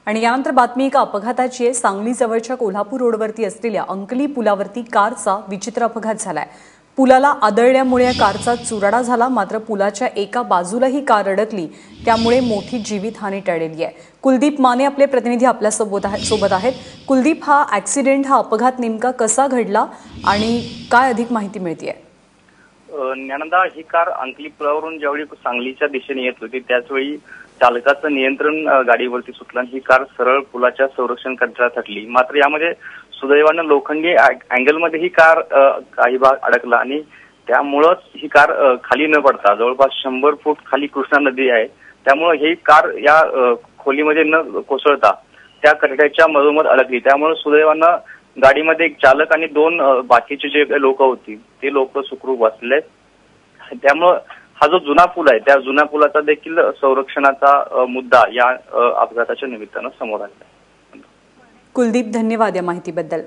आणि यानंतर बातमी एका अपघाताची आहे। सांगली जवळच्या कोल्हापूर रोडवरती असलेल्या अंकली पुलावरती कारचा विचित्र अपघात झालाय। पुलाला आदळल्यामुळे कारचा चुराडा झाला, मात्र पुलाच्या एका बाजूला ही कार अडकली, त्यामुळे मोठी जीवितहानी टळली आहे। कुलदीप माने आपले प्रतिनिधी आपल्या सोबत आहेत। कुलदीप, हा ॲक्सिडेंट, हा अपघात नेमका कसा घडला आणि काय अधिक माहिती मिळतेय? ज्ञानदा, ही कार अंकली पुलावरून ज्यावेळी सांगलीच्या दिशेने येत होती त्याचवेळी चालकाचं नियंत्रण गाडीवरती सुटलं आणि ही कार सरळ पुलाच्या संरक्षण कक्षात थटली। मात्र यामध्ये सुदैवानं लोखंडी अँगलमध्ये ही कार काही भाग अडकला आणि त्यामुळेच ही कार खाली न पडता जवळपास 100 फूट खाली कृष्णा नदी आहे, त्यामुळे ही कार या खोलीमध्ये न कोसळता त्या कठड्याच्या मधोमध अडकली। त्यामुळे सुदैवानं गाडीमध्ये एक चालक आणि 2 बाकीचे जे लोक होती ते लोक सुखरूप वाचले। त्यामुळे हा जो जुना पूल आहे त्या जुन्या पुलाचा देखील संरक्षणाचा मुद्दा या अपघाताच्या निमित्तानं समोर आला। कुलदीप, धन्यवाद या माहितीबद्दल।